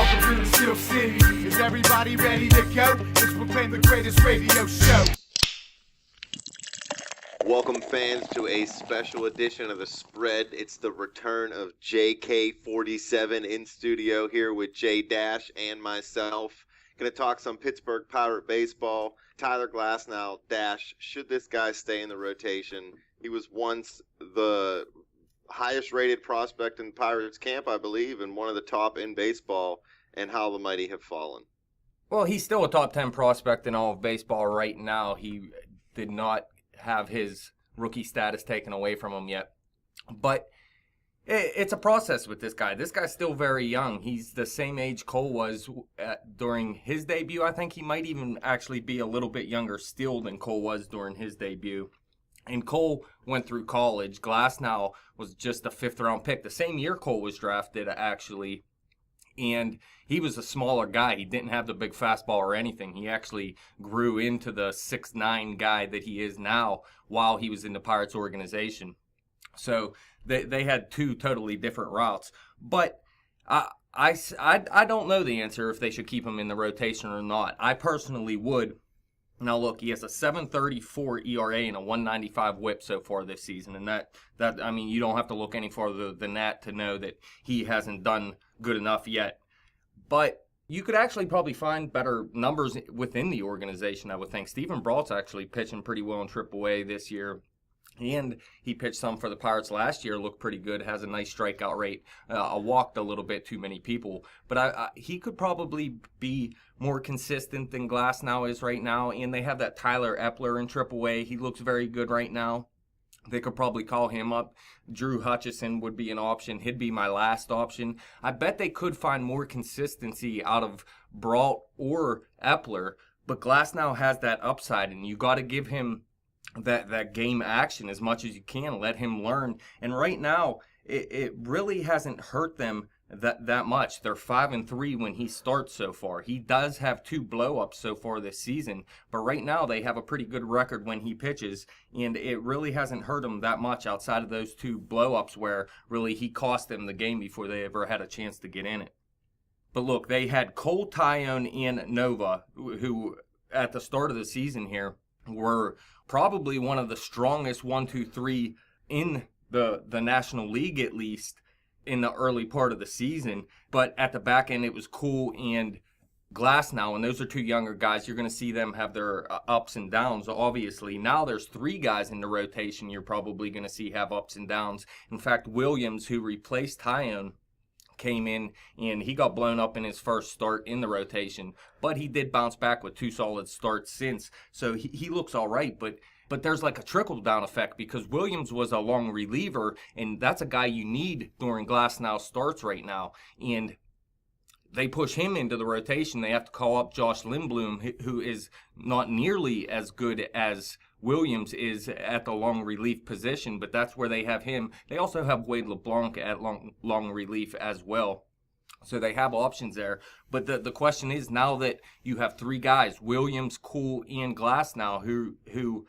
Welcome to the Steel City. Is everybody ready to go? Let's proclaim the greatest radio show. Welcome, fans, to a special edition of The Spread. It's the return of JK47 in studio here with Jay Dash and myself. Going to talk some Pittsburgh Pirate baseball. Tyler Glasnow, Dash, should this guy stay in the rotation? He was once the highest rated prospect in Pirates camp, I believe, and one of the top in baseball, and how the mighty have fallen. Well, he's still a top 10 prospect in all of baseball right now. He did not have his rookie status taken away from him yet. But it's a process with this guy. This guy's still very young. He's the same age Cole was during his debut. I think he might even actually be a little bit younger still than Cole was during his debut. And Cole went through college. Glasnow was just a fifth-round pick. The same year Cole was drafted, actually. And he was a smaller guy. He didn't have the big fastball or anything. He actually grew into the 6'9" guy that he is now while he was in the Pirates organization. So they had two totally different routes. But I don't know the answer if they should keep him in the rotation or not. I personally would. Now look, he has a 7.34 ERA and a 1.95 WHIP so far this season, and that I mean, you don't have to look any farther than that to know that he hasn't done good enough yet. But you could actually probably find better numbers within the organization, I would think. Stephen Brault's actually pitching pretty well in AAA this year. And he pitched some for the Pirates last year, looked pretty good, has a nice strikeout rate, walked a little bit too many people. But he could probably be more consistent than Glasnow is right now. And they have that Tyler Epler in AAA. He looks very good right now. They could probably call him up. Drew Hutchison would be an option. He'd be my last option. I bet they could find more consistency out of Brault or Epler. But Glasnow has that upside, and you got to give him that game action as much as you can. Let him learn. And right now, it really hasn't hurt them that much. They're 5-3 when he starts so far. He does have 2 blow-ups so far this season, but right now they have a pretty good record when he pitches, and it really hasn't hurt him that much outside of those 2 blow-ups where really he cost them the game before they ever had a chance to get in it. But look, they had Cole, Tyone, and Nova, who at the start of the season here were probably one of the strongest 1, 2, 3 in the National League, at least in the early part of the season. But at the back end, it was Cole and Glasnow, and those are 2 younger guys. You're going to see them have their ups and downs, obviously. Now there's 3 guys in the rotation you're probably going to see have ups and downs. In fact, Williams, who replaced Tyone, came in and he got blown up in his first start in the rotation, but he did bounce back with 2 solid starts since, so he looks all right. But there's like a trickle-down effect because Williams was a long reliever, and that's a guy you need during Glasnow starts right now. And they push him into the rotation. They have to call up Josh Lindblom, who is not nearly as good as Williams is at the long relief position, but that's where they have him. They also have Wade LeBlanc at long relief as well. So they have options there. But the question is, now that you have 3 guys, Williams, Cole, and Glasnow, who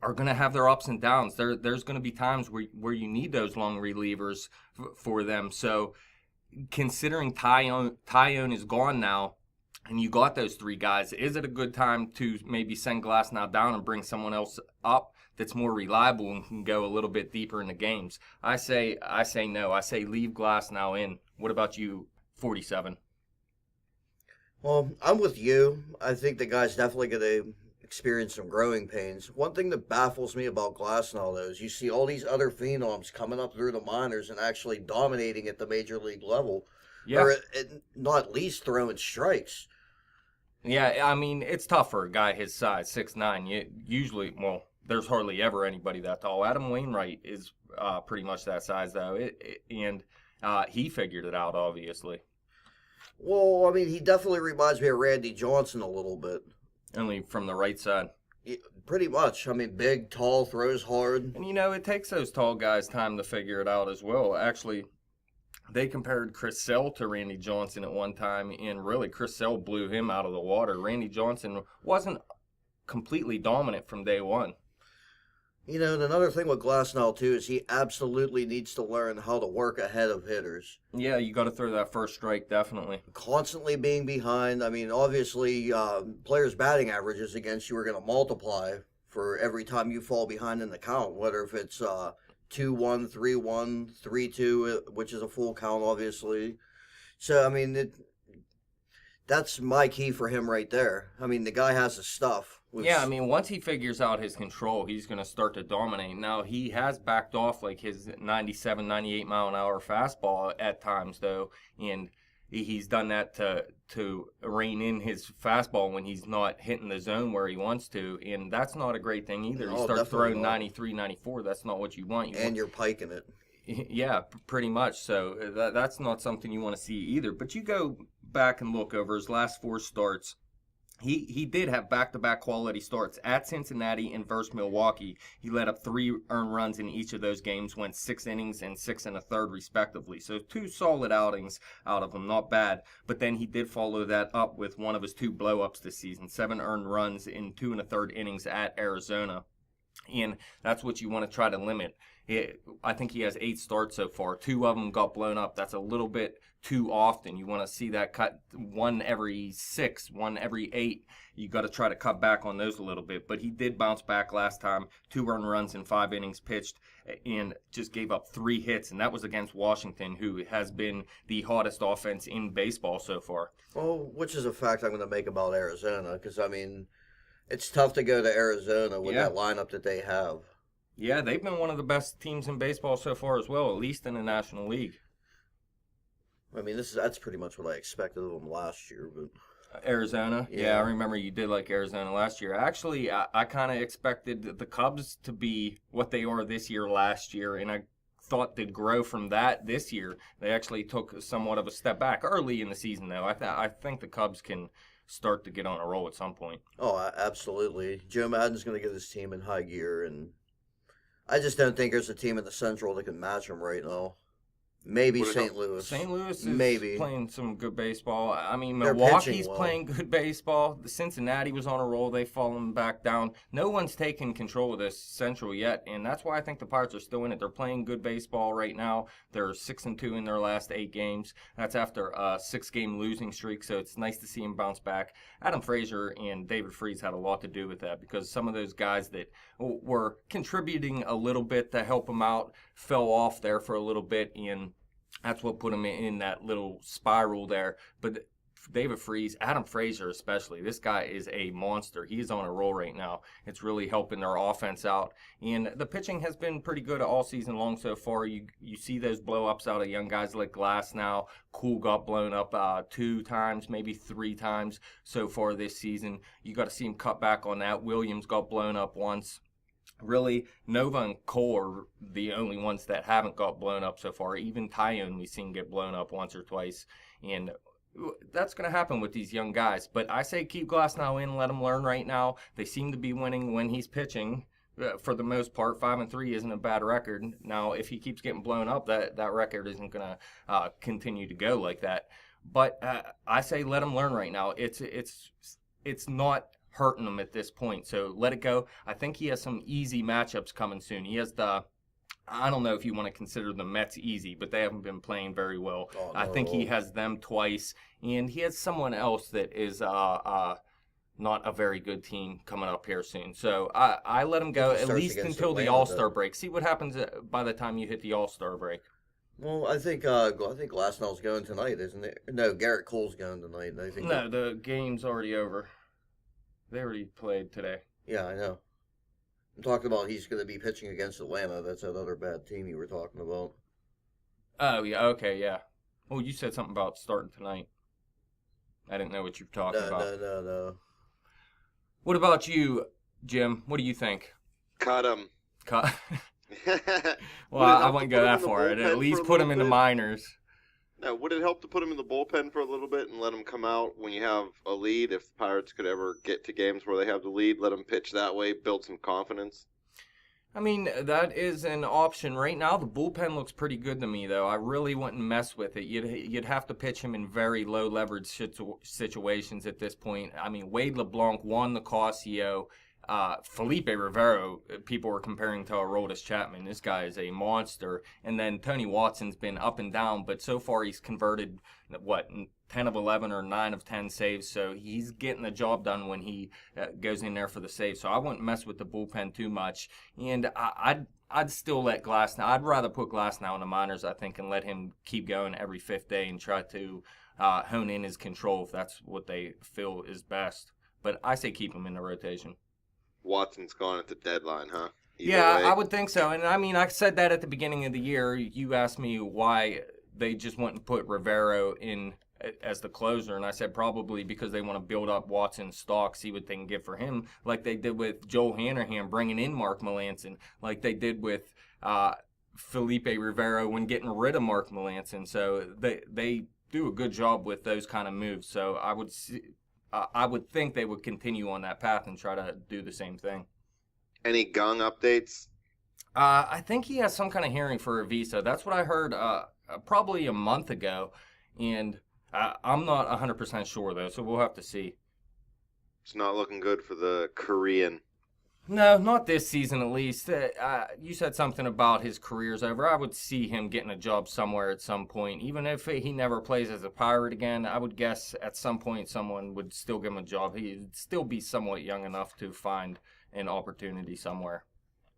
are going to have their ups and downs. There's going to be times where you need those long relievers for them. So considering Tyone is gone now, and you got those 3 guys, is it a good time to maybe send Glasnow down and bring someone else up that's more reliable and can go a little bit deeper in the games? I say no. I say leave Glasnow in. What about you, 47? Well, I'm with you. I think the guy's definitely going to experience some growing pains. One thing that baffles me about Glasnow, though, is you see all these other phenoms coming up through the minors and actually dominating at the major league level. Yeah. Or not least throwing strikes. Yeah, I mean, it's tough for a guy his size, 6'9". Usually, well, there's hardly ever anybody that tall. Adam Wainwright is pretty much that size, though, and he figured it out, obviously. Well, I mean, he definitely reminds me of Randy Johnson a little bit. Only from the right side. Yeah, pretty much. I mean, big, tall, throws hard. And, it takes those tall guys time to figure it out as well. Actually, they compared Chris Sale to Randy Johnson at one time, and really Chris Sale blew him out of the water. Randy Johnson wasn't completely dominant from day one. You know, and another thing with Glasnow, too, is he absolutely needs to learn how to work ahead of hitters. Yeah, you got to throw that first strike, definitely. Constantly being behind. I mean, obviously, players' batting averages against you are going to multiply for every time you fall behind in the count, whether if it's 2-1, 3-1, 3-2, which is a full count, obviously. So, I mean, that's my key for him right there. I mean, the guy has the stuff. Yeah, I mean, once he figures out his control, he's going to start to dominate. Now, he has backed off like his 97, 98 mile an hour fastball at times, though, and he's done that to rein in his fastball when he's not hitting the zone where he wants to, and that's not a great thing either. No, You start throwing not. 93, 94, that's not what you want. You're piking it. Yeah, pretty much. So that's not something you want to see either. But you go back and look over his last 4 starts. He did have back-to-back quality starts at Cincinnati and versus Milwaukee. He let up 3 earned runs in each of those games, went 6 innings and 6 1/3 respectively. So 2 solid outings out of him, not bad. But then he did follow that up with one of his 2 blow-ups this season, 7 earned runs in 2 1/3 innings at Arizona. And that's what you want to try to limit. I think he has 8 starts so far. 2 of them got blown up. That's a little bit too often. You want to see that cut 1 every 6, 1 every 8. You got to try to cut back on those a little bit. But he did bounce back last time. 2 earned runs in 5 innings pitched and just gave up 3 hits. And that was against Washington, who has been the hottest offense in baseball so far. Well, which is a fact I'm going to make about Arizona because, I mean, it's tough to go to Arizona with that lineup that they have. Yeah, they've been one of the best teams in baseball so far as well, at least in the National League. I mean, that's pretty much what I expected of them last year. But Arizona? Yeah, I remember you did like Arizona last year. Actually, I kind of expected the Cubs to be what they are this year last year, and I thought they'd grow from that this year. They actually took somewhat of a step back early in the season, though. I think the Cubs can start to get on a roll at some point. Oh, absolutely. Joe Madden's going to get his team in high gear, and I just don't think there's a team in the Central that can match them right now. Maybe St. Louis. St. Louis is playing some good baseball. I mean, They're Milwaukee's well. playing good baseball. The Cincinnati was on a roll. They've fallen back down. No one's taken control of this Central yet, and that's why I think the Pirates are still in it. They're playing good baseball right now. They're 6-2 in their last 8 games. That's after a 6-game losing streak, so it's nice to see them bounce back. Adam Frazier and David Freese had a lot to do with that because some of those guys that were contributing a little bit to help them out fell off there for a little bit, and that's what put him in that little spiral there. But David Freese, Adam Frazier especially, this guy is a monster. He's on a roll right now. It's really helping their offense out. And the pitching has been pretty good all season long so far. You see those blow-ups out of young guys like Glasnow. Cool got blown up 2 times, maybe 3 times so far this season. You got to see him cut back on that. Williams got blown up once. Really, Nova and Cole are the only ones that haven't got blown up so far. Even Tyone we've seen get blown up once or twice. And that's going to happen with these young guys. But I say keep Glasnow in, let him learn right now. They seem to be winning when he's pitching. For the most part, 5-3 isn't a bad record. Now, if he keeps getting blown up, that record isn't going to continue to go like that. But I say let him learn right now. It's not hurting him at this point, so let it go. I think he has some easy matchups coming soon. He has I don't know if you want to consider the Mets easy, but they haven't been playing very well. Oh, no. I think he has them twice, and he has someone else that is not a very good team coming up here soon. So I let him go at least until the All-Star break. See what happens by the time you hit the All-Star break. Well, I think Glasnow's going tonight, isn't it? No, Garrett Cole's going tonight. I think No, the game's already over. They already played today. Yeah, I know. I'm talking about he's going to be pitching against Atlanta. That's that other bad team you were talking about. Oh, yeah, okay, yeah. Well, you said something about starting tonight. I didn't know what you were talking about. No. What about you, Jim? What do you think? Cut him. Cut. Well, I wouldn't go that far. I'd at least put him in the minors. Now, would it help to put him in the bullpen for a little bit and let him come out when you have a lead? If the Pirates could ever get to games where they have the lead, let him pitch that way, build some confidence. I mean, that is an option. Right now, the bullpen looks pretty good to me, though. I really wouldn't mess with it. You'd have to pitch him in very low-leverage situations at this point. I mean, Wade LeBlanc won the Cosio Felipe Rivero, people were comparing to Aroldis Chapman. This guy is a monster. And then Tony Watson's been up and down, but so far he's converted, 10 of 11 or 9 of 10 saves. So he's getting the job done when he goes in there for the save. So I wouldn't mess with the bullpen too much. And I'd still let Glasnow. I'd rather put Glasnow in the minors, I think, and let him keep going every 5th day and try to hone in his control if that's what they feel is best. But I say keep him in the rotation. Watson's gone at the deadline, huh? Yeah, way. I would think so. And I mean, I said that at the beginning of the year. You asked me why they just wouldn't put Rivero in as the closer, and I said probably because they want to build up Watson's stock, see what they can get for him, like they did with Joel Hanrahan bringing in Mark Melancon, like they did with Felipe Rivero when getting rid of Mark Melancon. So they do a good job with those kind of moves. So I would think they would continue on that path and try to do the same thing. Any Gung updates? I think he has some kind of hearing for a visa. That's what I heard probably a month ago, and I'm not 100% sure, though, so we'll have to see. It's not looking good for the Korean. No, not this season at least. You said something about his career's over. I would see him getting a job somewhere at some point. Even if he never plays as a Pirate again, I would guess at some point someone would still give him a job. He'd still be somewhat young enough to find an opportunity somewhere.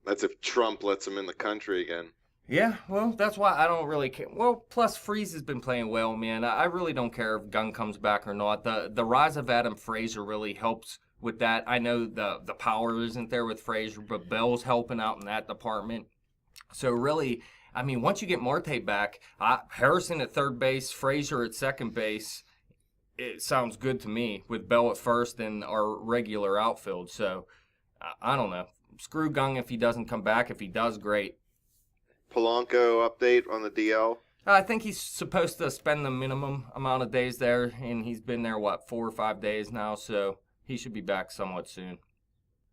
That's if Trump lets him in the country again. Yeah, well, that's why I don't really care. Well, plus Freeze has been playing well, man. I really don't care if Gung comes back or not. The rise of Adam Frazier really helps with that. I know the power isn't there with Frazier, but Bell's helping out in that department. So really, I mean, once you get Marte back, Harrison at third base, Frazier at second base, it sounds good to me with Bell at first and our regular outfield. So I don't know. Screw Gung if he doesn't come back. If he does, great. Polanco update on the DL? I think he's supposed to spend the minimum amount of days there, and he's been there, 4 or 5 days now, so he should be back somewhat soon.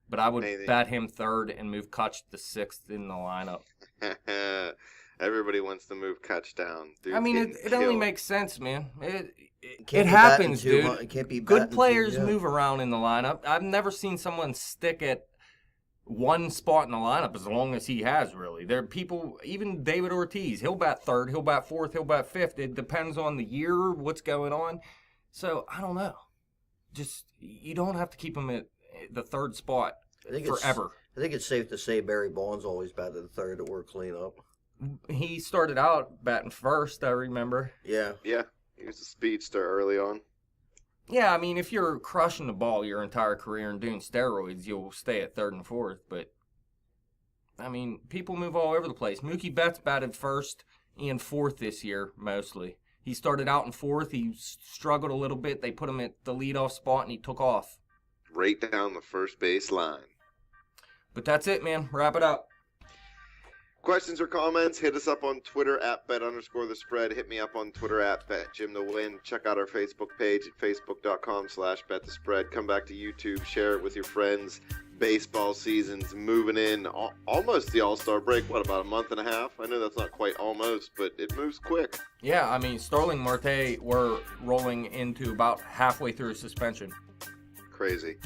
But I would bat him third and move Kutch to 6th in the lineup. Everybody wants to move Kutch down. Dude's I mean, it only killed. makes sense, man. Can't It be happens, batting dude. It can't be Good batting players too, yeah. move around in the lineup. I've never seen someone stick at one spot in the lineup as long as he has, really. There are people, even David Ortiz, he'll bat third, he'll bat fourth, he'll bat fifth. It depends on the year, what's going on. So, I don't know. Just, you don't have to keep him at the third spot forever. I think it's safe to say Barry Bonds always batted the third at work cleanup. He started out batting first, I remember. Yeah. Yeah, he was a speedster early on. Yeah, I mean, if you're crushing the ball your entire career and doing steroids, you'll stay at third and fourth. But, I mean, people move all over the place. Mookie Betts batted first and fourth this year, mostly. He started out in fourth. He struggled a little bit. They put him at the leadoff spot, and he took off. Right down the first base line. But that's it, man. Wrap it up. Questions or comments, hit us up on Twitter at bet_the_spread. Hit me up on Twitter at betjimthewin. Check out our Facebook page at facebook.com/betthespread. Come back to YouTube, share it with your friends. Baseball season's moving in almost the All-Star break. What, about a month and a half? I know that's not quite almost, but it moves quick. Yeah, I mean, Starling Marte, we're rolling into about halfway through suspension. Crazy.